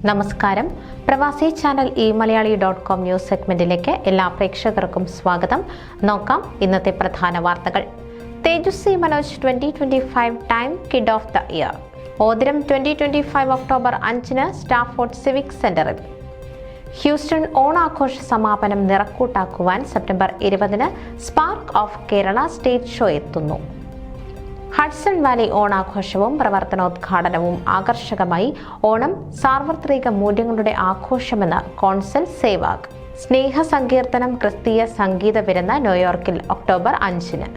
നമസ്കാരം. പ്രവാസി channel മലയാളി.com news സെഗ്മെന്റിലേക്ക് എല്ലാ പ്രേക്ഷകർക്കും സ്വാഗതം. നോക്കാം ഇന്നത്തെ പ്രധാന വാർത്തകൾ. Tejaswi Manoj 2025 time kid of the year. Othiram 2025 October 5 Stafford civic സെന്ററിൽ. ഹ്യൂസ്റ്റൺ ഓണാഘോഷ സമാപനം നിറക്കൂട്ടാക്കുവാൻ September 20 spark of Kerala stage show എത്തുന്നു. ഹഡ്സൺ വാലി ഓണാഘോഷവും പ്രവർത്തനോദ്ഘാടനവും ആകർഷകമായി. ഓണം സാർവത്രിക മൂല്യങ്ങളുടെ ആഘോഷമെന്ന് കോൺസൽ സേവാഗ്. സ്നേഹസങ്കീർത്തനം ക്രിസ്തീയ സംഗീത വിരുന്ന് ന്യൂയോർക്കിൽ ഒക്ടോബർ 5.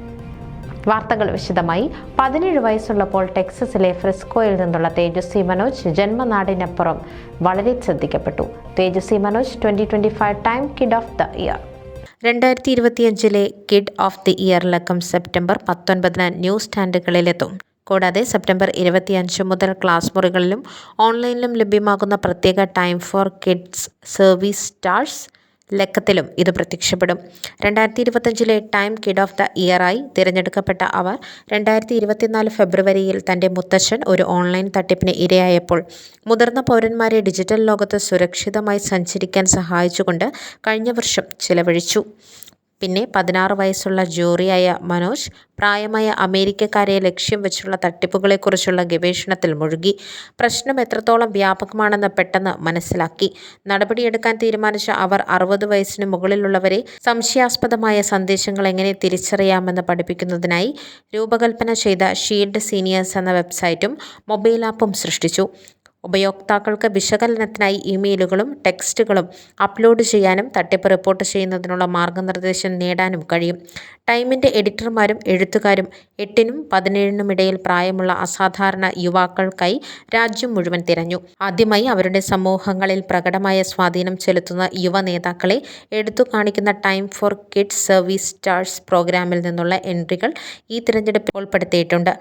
വാർത്തകൾ വിശദമായി. 17 വയസ്സുള്ളപ്പോൾ ടെക്സസിലെ ഫ്രിസ്കോയിൽ നിന്നുള്ള തേജസ്വി മനോജ് ജന്മനാടിനപ്പുറം വളരെ ശ്രദ്ധിക്കപ്പെട്ടു. Tejaswi Manoj 2025 time kid of the year. 2025 kid of the year ലക്കം സെപ്റ്റംബർ 19 ന്യൂസ് സ്റ്റാൻഡുകളിലെത്തും. കൂടാതെ സെപ്റ്റംബർ 25 മുതൽ ക്ലാസ് മുറികളിലും ഓൺലൈനിലും ലഭ്യമാകുന്ന പ്രത്യേക time for kids service stars ലക്കത്തിലും ഇത് പ്രത്യക്ഷപ്പെടും. 2025 ടൈം കിഡ് ഓഫ് ദ ഇയറായി തിരഞ്ഞെടുക്കപ്പെട്ട അവർ 2024 ഫെബ്രുവരിയിൽ തൻ്റെ മുത്തച്ഛൻ ഒരു ഓൺലൈൻ തട്ടിപ്പിന് ഇരയായപ്പോൾ മുതിർന്ന പൗരന്മാരെ ഡിജിറ്റൽ ലോകത്ത് സുരക്ഷിതമായി സഞ്ചരിക്കാൻ സഹായിച്ചുകൊണ്ട് കഴിഞ്ഞ വർഷം ചിലവഴിച്ചു. പിന്നെ 16 വയസ്സുള്ള ജോറിയായ മനോജ് പ്രായമായ അമേരിക്കക്കാരെ ലക്ഷ്യം വെച്ചുള്ള തട്ടിപ്പുകളെക്കുറിച്ചുള്ള ഗവേഷണത്തിൽ മുഴുകി. പ്രശ്നം എത്രത്തോളം വ്യാപകമാണെന്ന് പെട്ടെന്ന് മനസ്സിലാക്കി. നടപടിയെടുക്കാൻ തീരുമാനിച്ച അവർ 60 വയസ്സിന് മുകളിലുള്ളവരെ സംശയാസ്പദമായ സന്ദേശങ്ങൾ എങ്ങനെ തിരിച്ചറിയാമെന്ന് പഠിപ്പിക്കുന്നതിനായി രൂപകൽപ്പന ചെയ്ത ഷീൽഡ് സീനിയേഴ്സ് എന്ന വെബ്സൈറ്റും മൊബൈൽ ആപ്പും സൃഷ്ടിച്ചു. ഉപയോക്താക്കൾക്ക് വിശകലനത്തിനായി ഇമെയിലുകളും ടെക്സ്റ്റുകളും അപ്ലോഡ് ചെയ്യാനും തട്ടിപ്പ് റിപ്പോർട്ട് ചെയ്യുന്നതിനുള്ള മാർഗനിർദ്ദേശം നേടാനും കഴിയും. ടൈമിൻ്റെ എഡിറ്റർമാരും എഴുത്തുകാരും 8-നും 17-നും ഇടയിൽ പ്രായമുള്ള അസാധാരണ യുവാക്കൾക്കായി രാജ്യം മുഴുവൻ തിരഞ്ഞു. ആദ്യമായി അവരുടെ സമൂഹങ്ങളിൽ പ്രകടമായ സ്വാധീനം ചെലുത്തുന്ന യുവ നേതാക്കളെ എടുത്തു കാണിക്കുന്ന time for kids service stars പ്രോഗ്രാമിൽ നിന്നുള്ള എൻട്രികൾ ഈ തിരഞ്ഞെടുപ്പിൽ ഉൾപ്പെടുത്തിയിട്ടുണ്ട്.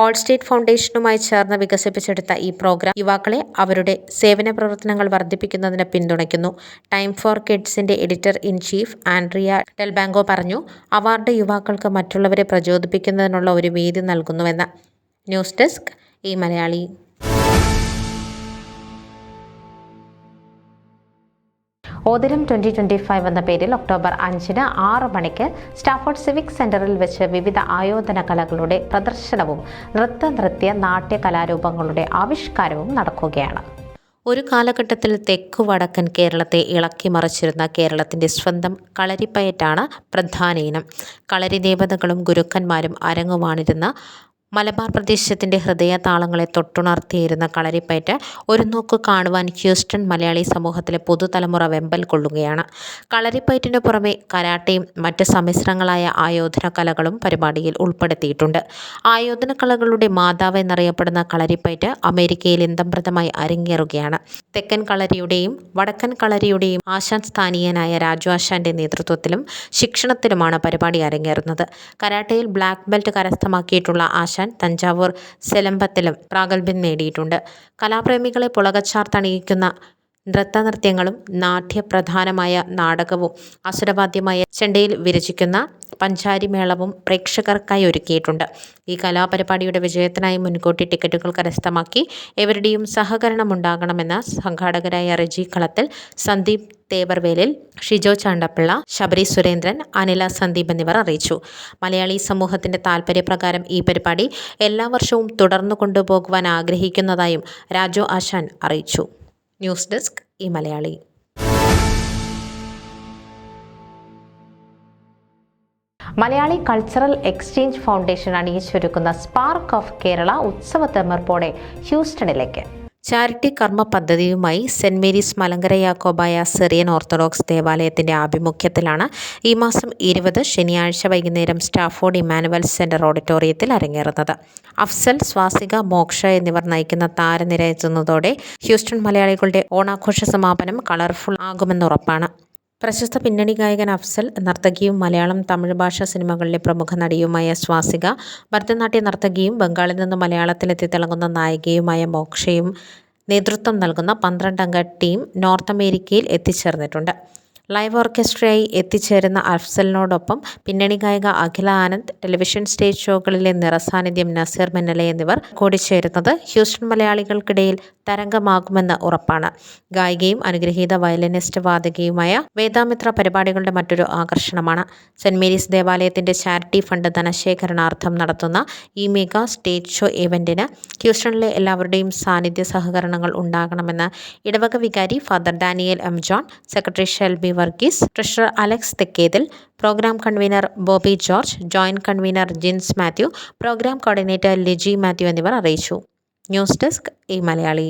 ഓൾ സ്റ്റേറ്റ് ഫൗണ്ടേഷനുമായി ചേർന്ന് വികസിപ്പിച്ചെടുത്ത ഈ പ്രോഗ്രാം യുവാക്കളെ അവരുടെ സേവന പ്രവർത്തനങ്ങൾ വർദ്ധിപ്പിക്കുന്നതിന് പിന്തുണയ്ക്കുന്നു. ടൈം ഫോർ കിഡ്സിന്റെ editor in chief Andrea Delbanco പറഞ്ഞു, അവാർഡ് യുവാക്കൾക്ക് മറ്റുള്ളവരെ പ്രചോദിപ്പിക്കുന്നതിനുള്ള ഒരു വേദി നൽകുന്നുവെന്ന്. News desk Malayali. ഓതിരം 2025 എന്ന പേരിൽ ഒക്ടോബർ 5 6 മണിക്ക് സ്റ്റാഫോർഡ് സിവിക് സെന്ററിൽ വെച്ച് വിവിധ ആയോധന കലകളുടെ പ്രദർശനവും നൃത്യ നാട്യ കലാരൂപങ്ങളുടെ ആവിഷ്കാരവും നടക്കുകയാണ്. ഒരു കാലഘട്ടത്തിൽ തെക്കു വടക്കൻ കേരളത്തെ ഇളക്കി മറിച്ചിരുന്ന കേരളത്തിൻ്റെ സ്വന്തം കളരിപ്പയറ്റാണ് പ്രധാന ഇനം. കളരി ദേവതകളും ഗുരുക്കന്മാരും അരങ്ങുവാണിരുന്ന മലബാർ പ്രദേശത്തിൻ്റെ ഹൃദയതാളങ്ങളെ തൊട്ടുണർത്തിയിരുന്ന കളരിപ്പയറ്റ് ഒരു നോക്ക് കാണുവാൻ ഹ്യൂസ്റ്റൺ മലയാളി സമൂഹത്തിലെ പുതുതലമുറ വെമ്പൽ കൊള്ളുകയാണ്. കളരിപ്പയറ്റിനു പുറമെ കരാട്ടയും മറ്റ് സമ്മിശ്രങ്ങളായ ആയോധന കലകളും പരിപാടിയിൽ ഉൾപ്പെടുത്തിയിട്ടുണ്ട്. ആയോധന കലകളുടെ മാതാവ് എന്നറിയപ്പെടുന്ന കളരിപ്പയറ്റ് അമേരിക്കയിൽ ഇന്തംപ്രദമായി അരങ്ങേറുകയാണ്. തെക്കൻ കളരിയുടെയും വടക്കൻ കളരിയുടെയും ആശാൻ സ്ഥാനീയനായ രാജു ആശാന്റെ നേതൃത്വത്തിലും ശിക്ഷണത്തിലുമാണ് പരിപാടി അരങ്ങേറുന്നത്. കരാട്ടയിൽ ബ്ലാക്ക് ബെൽറ്റ് കരസ്ഥമാക്കിയിട്ടുള്ള ആശാൻ തഞ്ചാവൂർ സെലമ്പത്തിലും പ്രാഗൽഭ്യം നേടിയിട്ടുണ്ട്. കലാപ്രേമികളെ പുളകച്ചാർത്തണിയിക്കുന്ന നൃത്തനൃത്യങ്ങളും നാട്യപ്രധാനമായ നാടകവും അസുരവാദ്യമായ ചെണ്ടയിൽ വിരചിക്കുന്ന പഞ്ചാരിമേളവും പ്രേക്ഷകർക്കായി ഒരുക്കിയിട്ടുണ്ട്. ഈ കലാപരിപാടിയുടെ വിജയത്തിനായി മുൻകൂട്ടി ടിക്കറ്റുകൾ കരസ്ഥമാക്കി എവരുടെയും സഹകരണമുണ്ടാകണമെന്ന് സംഘാടകരായ റെജി കളത്തിൽ, സന്ദീപ് തേവർവേലിൽ, ഷിജോ ചാണ്ടപ്പിള്ള, ശബരി സുരേന്ദ്രൻ, അനില സന്ദീപ് എന്നിവർ അറിയിച്ചു. മലയാളി സമൂഹത്തിന്റെ താൽപര്യപ്രകാരം ഈ പരിപാടി എല്ലാ വർഷവും തുടർന്നു കൊണ്ടുപോകുവാൻ ആഗ്രഹിക്കുന്നതായും രാജു ആശാൻ അറിയിച്ചു. News desk Malayali. Malayali cultural exchange foundation അണിയിച്ചൊരുക്കുന്ന സ്പാർക്ക് ഓഫ് കേരള ഉത്സവ തെമിർപ്പോടെ ഹ്യൂസ്റ്റണിലേക്ക്. ചാരിറ്റി കർമ്മ പദ്ധതിയുമായി saint Mary's Malankara Yakobaya Syrian orthodox ദേവാലയത്തിന്റെ ആഭിമുഖ്യത്തിലാണ് ഈ മാസം 20 ശനിയാഴ്ച വൈകുന്നേരം സ്റ്റാഫോർഡ് ഇമ്മാനുവൽ സെന്റർ ഓഡിറ്റോറിയത്തിൽ അരങ്ങേറുന്നത്. അഫ്സൽ, സ്വാസിക, മോക്ഷ എന്നിവർ നയിക്കുന്ന താരനിര എത്തുന്നതോടെ ഹ്യൂസ്റ്റൺ മലയാളികളുടെ ഓണാഘോഷ സമാപനം കളർഫുൾ ആകുമെന്നുറപ്പാണ്. പ്രശസ്ത പിന്നണി ഗായകൻ അഫ്സൽ, നർത്തകിയും മലയാളം തമിഴ് ഭാഷാ സിനിമകളിലെ പ്രമുഖ നടിയുമായ സ്വാസിക, ഭരതനാട്യ നർത്തകിയും ബംഗാളിൽ നിന്ന് മലയാളത്തിലെത്തി തിളങ്ങുന്ന നായികയുമായ മോക്ഷയും നേതൃത്വം നൽകുന്ന 12 അംഗ ടീം നോർത്ത് അമേരിക്കയിൽ എത്തിച്ചേർന്നിട്ടുണ്ട്. ലൈവ് ഓർക്കസ്ട്രയായി എത്തിച്ചേരുന്ന അഫ്സലിനോടൊപ്പം പിന്നണി ഗായിക അഖില ആനന്ദ്, ടെലിവിഷൻ സ്റ്റേജ് ഷോകളിലെ നിറസാന്നിധ്യം നസീർ മിന്നലെ എന്നിവർ കൂടിച്ചേരുന്നത് ഹ്യൂസ്റ്റൺ മലയാളികൾക്കിടയിൽ തരംഗമാകുമെന്ന് ഉറപ്പാണ്. ഗായികയും അനുഗ്രഹീത വയലിനിസ്റ്റ് വാദകിയുമായ വേദാമിത്ര പരിപാടികളുടെ മറ്റൊരു ആകർഷണമാണ്. സെന്റ് മേരീസ് ദേവാലയത്തിന്റെ ചാരിറ്റി ഫണ്ട് ധനശേഖരണാർത്ഥം നടത്തുന്ന ഈ മെഗാ സ്റ്റേജ് ഷോ ഇവന്റിന് ഹ്യൂസ്റ്റണിലെ എല്ലാവരുടെയും സാന്നിധ്യ സഹകരണങ്ങൾ ഉണ്ടാകണമെന്ന് ഇടവക വികാരി father Daniel M John, secretary Shelby Varghese, treasurer Alex Thekkethil, program convener Bobby George, joint convener Jins Mathew, program coordinator Liji Mathew എന്നിവർ അറിയിച്ചു. ന്യൂസ് ഡെസ്ക് ഈ മലയാളി.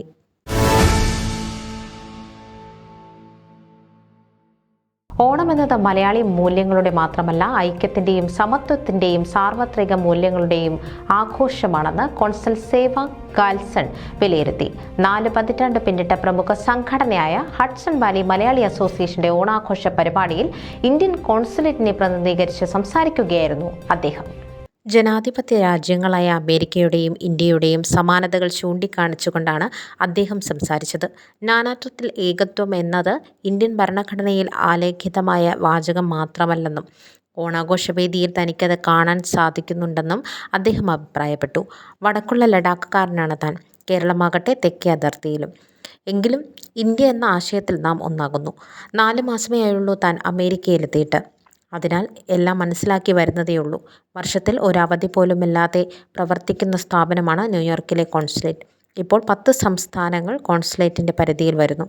ഓണമെന്നത് മലയാളി മൂല്യങ്ങളുടെ മാത്രമല്ല, ഐക്യത്തിന്റെയും സമത്വത്തിന്റെയും സാർവത്രിക മൂല്യങ്ങളുടെയും ആഘോഷമാണെന്ന് കോൺസൽ സേവ ഗാൽസൺ വിലയിരുത്തി. 4 പതിറ്റാണ്ട് പിന്നിട്ട പ്രമുഖ സംഘടനയായ ഹഡ്സൺ വാലി മലയാളി അസോസിയേഷന്റെ ഓണാഘോഷ പരിപാടിയിൽ ഇന്ത്യൻ കോൺസുലേറ്റിനെ പ്രതിനിധീകരിച്ച് സംസാരിക്കുകയായിരുന്നു അദ്ദേഹം. ജനാധിപത്യ രാജ്യങ്ങളായ അമേരിക്കയുടെയും ഇന്ത്യയുടെയും സമാനതകൾ ചൂണ്ടിക്കാണിച്ചുകൊണ്ടാണ് അദ്ദേഹം സംസാരിച്ചത്. നാനാത്വത്തിൽ ഏകത്വം എന്നത് ഇന്ത്യൻ ഭരണഘടനയിൽ ആലേഖിതമായ വാചകം മാത്രമല്ലെന്നും ഓണാഘോഷവേദിയിൽ തനിക്കത് കാണാൻ സാധിക്കുന്നുണ്ടെന്നും അദ്ദേഹം അഭിപ്രായപ്പെട്ടു. വടക്കുള്ള ലഡാക്കുകാരനാണ് താൻ, കേരളമാകട്ടെ തെക്കേ അതിർത്തിയിലും. എങ്കിലും ഇന്ത്യ എന്ന ആശയത്തിൽ നാം ഒന്നാകുന്നു. 4 മാസമേ ആയുള്ളൂ താൻ അമേരിക്കയിലെത്തിയിട്ട്. അതിനാൽ എല്ലാം മനസ്സിലാക്കി വരുന്നതേയുള്ളൂ. വർഷത്തിൽ ഒരവധി പോലുമില്ലാതെ പ്രവർത്തിക്കുന്ന സ്ഥാപനമാണ് ന്യൂയോർക്കിലെ കോൺസുലേറ്റ്. ഇപ്പോൾ 10 സംസ്ഥാനങ്ങൾ കോൺസുലേറ്റിന്റെ പരിധിയിൽ വരുന്നു.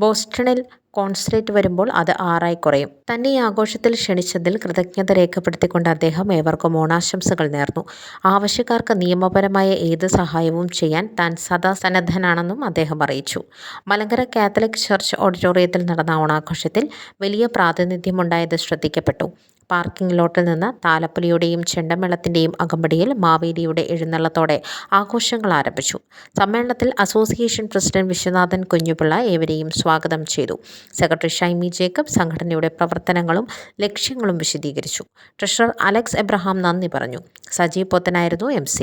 ബോസ്റ്റണിൽ കോൺസുലേറ്റ് വരുമ്പോൾ അത് 6 കുറയും. തന്നെ ഈ ആഘോഷത്തിൽ ക്ഷണിച്ചതിൽ കൃതജ്ഞത രേഖപ്പെടുത്തിക്കൊണ്ട് അദ്ദേഹം ഏവർക്കും ഓണാശംസകൾ നേർന്നു. ആവശ്യക്കാർക്ക് നിയമപരമായ ഏത് സഹായവും ചെയ്യാൻ താൻ സദാ സന്നദ്ധനാണെന്നും അദ്ദേഹം അറിയിച്ചു. മലങ്കര കാത്തലിക് ചർച്ച് ഓഡിറ്റോറിയത്തിൽ നടന്ന ഓണാഘോഷത്തിൽ വലിയ പ്രാതിനിധ്യമുണ്ടായത് ശ്രദ്ധിക്കപ്പെട്ടു. പാർക്കിംഗ് ലോട്ടിൽ നിന്ന് താലപ്പൊലിയുടെയും ചെണ്ടമേളത്തിൻ്റെയും അകമ്പടിയിൽ മാവേലിയുടെ എഴുന്നള്ളത്തോടെ ആഘോഷങ്ങൾ ആരംഭിച്ചു. സമ്മേളനത്തിൽ അസോസിയേഷൻ പ്രസിഡന്റ് വിശ്വനാഥൻ കുഞ്ഞുപിള്ള ഏവരെയും സ്വാഗതം ചെയ്തു. സെക്രട്ടറി ഷൈമി ജേക്കബ് സംഘടനയുടെ പ്രവർത്തനങ്ങളും ലക്ഷ്യങ്ങളും വിശദീകരിച്ചു. ട്രഷറർ അലക്സ് എബ്രഹാം നന്ദി പറഞ്ഞു. സജീവ് പോത്തനായിരുന്നു MC.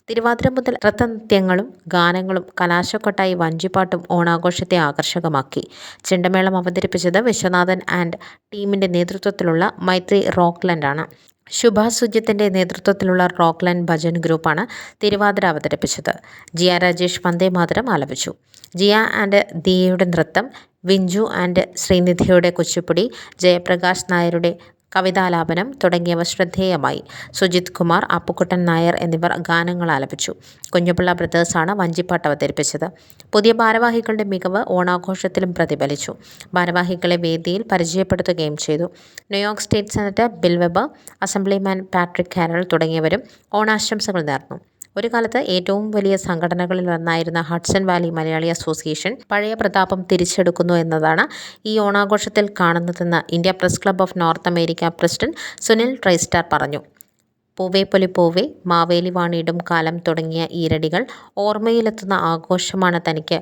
തിരുവാതിര മുതൽ നൃത്തനൃത്യങ്ങളും ഗാനങ്ങളും കലാശക്കൊട്ടായി വഞ്ചിപ്പാട്ടും ഓണാഘോഷത്തെ ആകർഷകമാക്കി. ചെണ്ടമേളം അവതരിപ്പിച്ചത് വിശ്വനാഥൻ ആൻഡ് ടീമിന്റെ നേതൃത്വത്തിലുള്ള മൈത്രി റോക്ക്ലൻഡാണ്. ശുഭാസ് സുജിത്തിന്റെ നേതൃത്വത്തിലുള്ള റോക്ക്ലൻഡ് ഭജൻ ഗ്രൂപ്പാണ് തിരുവാതിര അവതരിപ്പിച്ചത്. ജിയ രാജേഷ് വന്ദേ മാതരം ആലപിച്ചു. ജിയ ആൻഡ് ദിയയുടെ നൃത്തം, വിഞ്ചു ആൻഡ് ശ്രീനിധിയുടെ കുച്ചിപ്പുടി, ജയപ്രകാശ് നായരുടെ കവിതാലാപനം തുടങ്ങിയവ ശ്രദ്ധേയമായി. സുജിത് കുമാർ, അപ്പുക്കുട്ടൻ നായർ എന്നിവർ ഗാനങ്ങൾ ആലപിച്ചു. കുഞ്ഞുപിള്ള ബ്രദേഴ്സാണ് വഞ്ചിപ്പാട്ട് അവതരിപ്പിച്ചത്. പുതിയ ഭാരവാഹികളുടെ മികവ് ഓണാഘോഷത്തിലും പ്രതിഫലിച്ചു. ഭാരവാഹികളെ വേദിയിൽ പരിചയപ്പെടുത്തുകയും ചെയ്തു. New York state senator Bill Weber, assemblyman Patrick Carroll തുടങ്ങിയവരും ഓണാശംസകൾ നേർന്നു. ഒരു കാലത്ത് ഏറ്റവും വലിയ സംഘടനകളിൽ ഒന്നായിരുന്ന ഹഡ്സൺ വാലി മലയാളി അസോസിയേഷൻ പഴയ പ്രതാപം തിരിച്ചെടുക്കുന്നു എന്നതാണ് ഈ ഓണാഘോഷത്തിൽ കാണുന്നതെന്ന് India press club of North America president Sunil Tristar പറഞ്ഞു. പൂവേ പൊലി പൂവേ, മാവേലി വാണിയിടും കാലം തുടങ്ങിയ ഈരടികൾ ഓർമ്മയിലെത്തുന്ന ആഘോഷമാണ് തനിക്ക്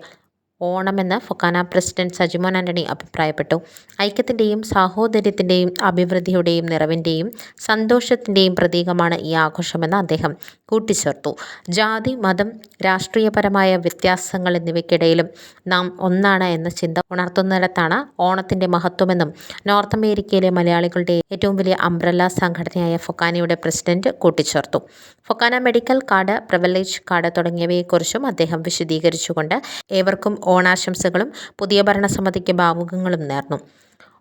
ഓണമെന്ന് ഫൊക്കാന പ്രസിഡന്റ് സജിമോൻ ആന്റണി അഭിപ്രായപ്പെട്ടു. ഐക്യത്തിൻ്റെയും സാഹോദര്യത്തിൻ്റെയും അഭിവൃദ്ധിയുടെയും നിറവിൻ്റെയും സന്തോഷത്തിൻ്റെയും പ്രതീകമാണ് ഈ ആഘോഷമെന്ന് അദ്ദേഹം കൂട്ടിച്ചേർത്തു. ജാതി, മതം, രാഷ്ട്രീയപരമായ വ്യത്യാസങ്ങൾ എന്നിവയ്ക്കിടയിലും നാം ഒന്നാണ് എന്ന ചിന്ത ഉണർത്തുന്നിടത്താണ് ഓണത്തിൻ്റെ മഹത്വമെന്നും നോർത്ത് അമേരിക്കയിലെ മലയാളികളുടെ ഏറ്റവും വലിയ അംബ്രല്ല സംഘടനയായ ഫൊക്കാനയുടെ പ്രസിഡന്റ് കൂട്ടിച്ചേർത്തു. Fokana medical card, privilege card തുടങ്ങിയവയെക്കുറിച്ചും അദ്ദേഹം വിശദീകരിച്ചുകൊണ്ട് ഏവർക്കും ഓണാശംസകളും പുതിയ ഭരണസമിതിക്ക് ഭാവുകങ്ങളും നേർന്നു.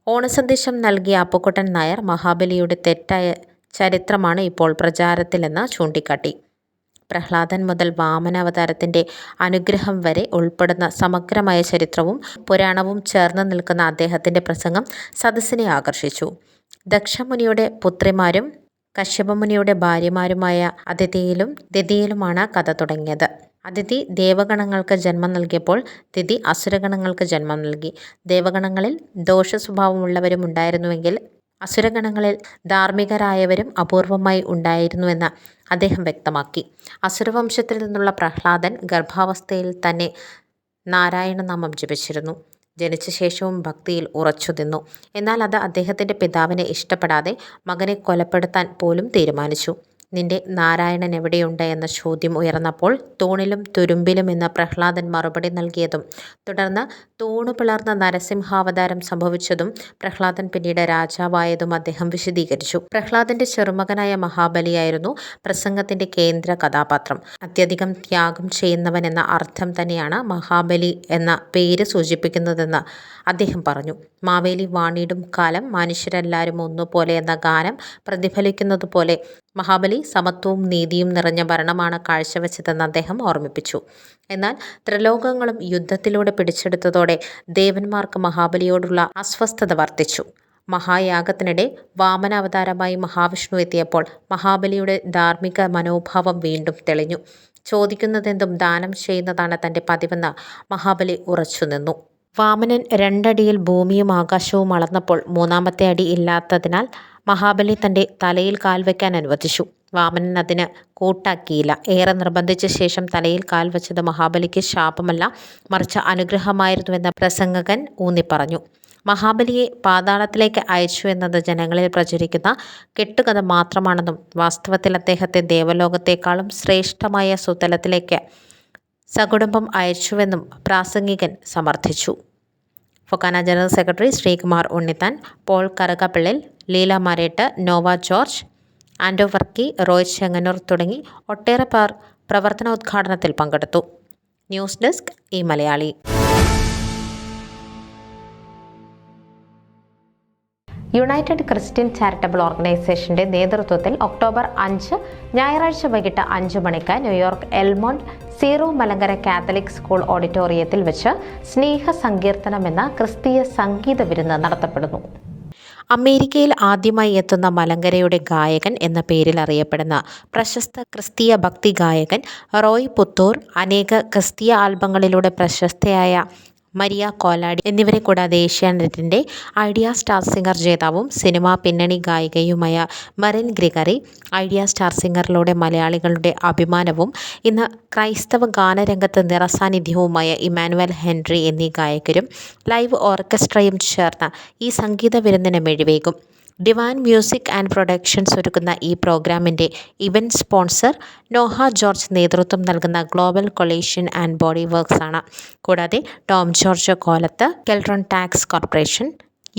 ഓണസന്ദേശം നൽകിയ അപ്പുക്കുട്ടൻ നായർ മഹാബലിയുടെ തെറ്റായ ചരിത്രമാണ് ഇപ്പോൾ പ്രചാരത്തിലെന്ന് ചൂണ്ടിക്കാട്ടി. പ്രഹ്ലാദൻ മുതൽ വാമനാവതാരത്തിൻ്റെ അനുഗ്രഹം വരെ ഉൾപ്പെടുന്ന സമഗ്രമായ ചരിത്രവും പുരാണവും ചേർന്ന് നിൽക്കുന്ന അദ്ദേഹത്തിൻ്റെ പ്രസംഗം സദസ്സിനെ ആകർഷിച്ചു. ദക്ഷമുനിയുടെ പുത്രിമാരും കശ്യപമുനിയുടെ ഭാര്യമാരുമായ അദിതിയിലും ദിതിയിലുമാണ് കഥ തുടങ്ങിയത്. അദിതി ദേവഗണങ്ങൾക്ക് ജന്മം നൽകിയപ്പോൾ ദിതി അസുരഗണങ്ങൾക്ക് ജന്മം നൽകി. ദേവഗണങ്ങളിൽ ദോഷസ്വഭാവമുള്ളവരും ഉണ്ടായിരുന്നുവെങ്കിൽ അസുരഗണങ്ങളിൽ ധാർമ്മികരായവരും അപൂർവമായി ഉണ്ടായിരുന്നുവെന്ന് അദ്ദേഹം വ്യക്തമാക്കി. അസുരവംശത്തിൽ നിന്നുള്ള പ്രഹ്ലാദൻ ഗർഭാവസ്ഥയിൽ തന്നെ നാരായണനാമം ജപിച്ചിരുന്നു. ജനിച്ച ശേഷവും ഭക്തിയിൽ ഉറച്ചു നിന്നു. എന്നാൽ അത് അദ്ദേഹത്തിൻ്റെ പിതാവിനെ ഇഷ്ടപ്പെടാതെ മകനെ കൊലപ്പെടുത്താൻ പോലും തീരുമാനിച്ചു. നിന്റെ നാരായണൻ എവിടെയുണ്ട് എന്ന ചോദ്യം ഉയർന്നപ്പോൾ തൂണിലും തുരുമ്പിലും എന്ന് പ്രഹ്ലാദൻ മറുപടി നൽകിയതും തുടർന്ന് തൂണു പിളർന്ന നരസിംഹാവതാരം സംഭവിച്ചതും പ്രഹ്ലാദൻ പിന്നീട് രാജാവായതും അദ്ദേഹം വിശദീകരിച്ചു. പ്രഹ്ലാദന്റെ ചെറുമകനായ മഹാബലിയായിരുന്നു പ്രസംഗത്തിന്റെ കേന്ദ്ര കഥാപാത്രം. അത്യധികം ത്യാഗം ചെയ്യുന്നവൻ എന്ന അർത്ഥം തന്നെയാണ് മഹാബലി എന്ന പേര് സൂചിപ്പിക്കുന്നതെന്ന് അദ്ദേഹം പറഞ്ഞു. മാവേലി വാണിടും കാലം മനുഷ്യരെല്ലാവരും ഒന്നുപോലെ എന്ന ഗാനം പ്രതിഫലിക്കുന്നതുപോലെ മഹാബലി സമത്വവും നീതിയും നിറഞ്ഞ ഭരണമാണ് കാഴ്ചവെച്ചതെന്ന് അദ്ദേഹം ഓർമ്മിപ്പിച്ചു. എന്നാൽ ത്രിലോകങ്ങളും യുദ്ധത്തിലൂടെ പിടിച്ചെടുത്തതോടെ ദേവന്മാർക്ക് മഹാബലിയോടുള്ള അസ്വസ്ഥത വർദ്ധിച്ചു. മഹായാഗത്തിനിടെ വാമനാവതാരമായി മഹാവിഷ്ണു എത്തിയപ്പോൾ മഹാബലിയുടെ ധാർമ്മിക മനോഭാവം വീണ്ടും തെളിഞ്ഞു. ചോദിക്കുന്നതെന്തും ദാനം ചെയ്യുന്നതാണ് തൻ്റെ പതിവെന്ന് മഹാബലി ഉറച്ചുനിന്നു. വാമനൻ 2 അടിയിൽ ഭൂമിയും ആകാശവും അളന്നപ്പോൾ 3-ാമത്തെ അടി ഇല്ലാത്തതിനാൽ മഹാബലി തൻ്റെ തലയിൽ കാൽ വയ്ക്കാൻ അനുവദിച്ചു. വാമനൻ അതിന് കൂട്ടാക്കിയില്ല. ഏറെ നിർബന്ധിച്ച ശേഷം തലയിൽ കാൽ വച്ചത് മഹാബലിക്ക് ശാപമല്ല, മറിച്ച് അനുഗ്രഹമായിരുന്നുവെന്ന് പ്രസംഗകൻ ഊന്നിപ്പറഞ്ഞു. മഹാബലിയെ പാതാളത്തിലേക്ക് അയച്ചു എന്നത് ജനങ്ങളിൽ പ്രചരിക്കുന്ന കെട്ടുകഥ മാത്രമാണെന്നും വാസ്തവത്തിൽ അദ്ദേഹത്തെ ദേവലോകത്തേക്കാളും ശ്രേഷ്ഠമായ സുതലത്തിലേക്ക് സകുടുംബം അയച്ചുവെന്നും പ്രാസംഗികൻ സമർത്ഥിച്ചു. Fokana general secretary Sreekumar Unnithan, Paul Karukappillil, Leela Marett, Noah George, Ando Varkey, Roy Chengannur തുടങ്ങി ഒട്ടേറെ പേർ പ്രവർത്തനോദ്ഘാടനത്തിൽ പങ്കെടുത്തു. ന്യൂസ് ഡെസ്ക് ഈ മലയാളി. യുണൈറ്റഡ് ക്രിസ്ത്യൻ ചാരിറ്റബിൾ ഓർഗനൈസേഷന്റെ നേതൃത്വത്തിൽ ഒക്ടോബർ 5 ഞായറാഴ്ച വൈകിട്ട് 5 മണിക്ക് New York Elmont Syro Malankara catholic school ഓഡിറ്റോറിയത്തിൽ വെച്ച് സ്നേഹ സങ്കീർത്തനം എന്ന ക്രിസ്തീയ സംഗീത വിരുന്ന് നടത്തപ്പെടുന്നു. അമേരിക്കയിൽ ആദ്യമായി എത്തുന്ന മലങ്കരയുടെ ഗായകൻ എന്ന പേരിൽ അറിയപ്പെടുന്ന പ്രശസ്ത ക്രിസ്തീയ ഭക്തി ഗായകൻ റോയ് പുത്തൂർ, അനേക ക്രിസ്തീയ ആൽബങ്ങളിലൂടെ പ്രശസ്തയായ മരിയ കോലാടി എന്നിവരെ കൂടാതെ ഏഷ്യാനെറ്റിൻ്റെ ഐഡിയ സ്റ്റാർ സിംഗർ ജേതാവും സിനിമാ പിന്നണി ഗായികയുമായ മറിൻ ഗ്രിഗറി, ഐഡിയ സ്റ്റാർ സിംഗറിലൂടെ മലയാളികളുടെ അഭിമാനവും ഇന്ന് ക്രൈസ്തവ ഗാനരംഗത്ത് നിറസാന്നിധ്യവുമായ ഇമ്മാനുവൽ ഹെൻറി എന്നീ ഗായകരും ലൈവ് ഓർക്കസ്ട്രയും ചേർന്ന് ഈ സംഗീത വിരുന്നിന് മിഴിവേകും. ഡിവൈൻ മ്യൂസിക് ആൻഡ് പ്രൊഡക്ഷൻസ് ഒരുക്കുന്ന ഈ പ്രോഗ്രാമിൻ്റെ ഇവൻറ്റ് സ്പോൺസർ നോഹ ജോർജ് നേതൃത്വം നൽകുന്ന global coalition and body works ആണ്. കൂടാതെ Tom George Kolath, Keltron tax corporation,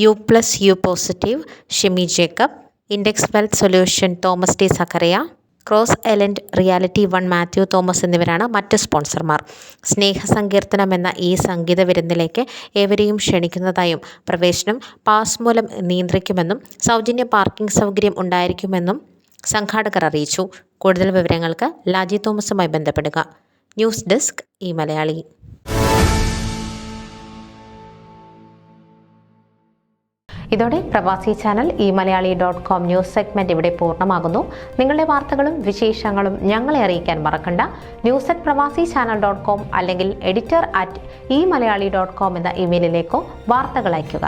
U+U positive Shimi Jacob, index wealth solution Thomas T Zachariah, cross island reality 1 Mathew Thomas എന്നിവരാണ് മറ്റ് സ്പോൺസർമാർ. സ്നേഹസങ്കീർത്തനം എന്ന ഈ സംഗീത വിരുന്നിലേക്ക് ഏവരെയും ക്ഷണിക്കുന്നതായും പ്രവേശനം പാസ് മൂലം നിയന്ത്രിക്കുമെന്നും സൗജന്യ പാർക്കിംഗ് സൗകര്യം ഉണ്ടായിരിക്കുമെന്നും സംഘാടകർ അറിയിച്ചു. കൂടുതൽ വിവരങ്ങൾക്ക് ലാജി തോമസുമായി ബന്ധപ്പെടുക. ന്യൂസ് ഡെസ്ക് ഈ മലയാളി. ഇതോടെ പ്രവാസി ചാനൽ ഈ മലയാളി.com ന്യൂസ് സെഗ്മെന്റ് ഇവിടെ പൂർണ്ണമാകുന്നു. നിങ്ങളുടെ വാർത്തകളും വിശേഷങ്ങളും ഞങ്ങളെ അറിയിക്കാൻ മറക്കണ്ട. news@pravasichannel.com അല്ലെങ്കിൽ editor@eMalayali.com എന്ന ഇമെയിലിലേക്കോ വാർത്തകൾ അയയ്ക്കുക.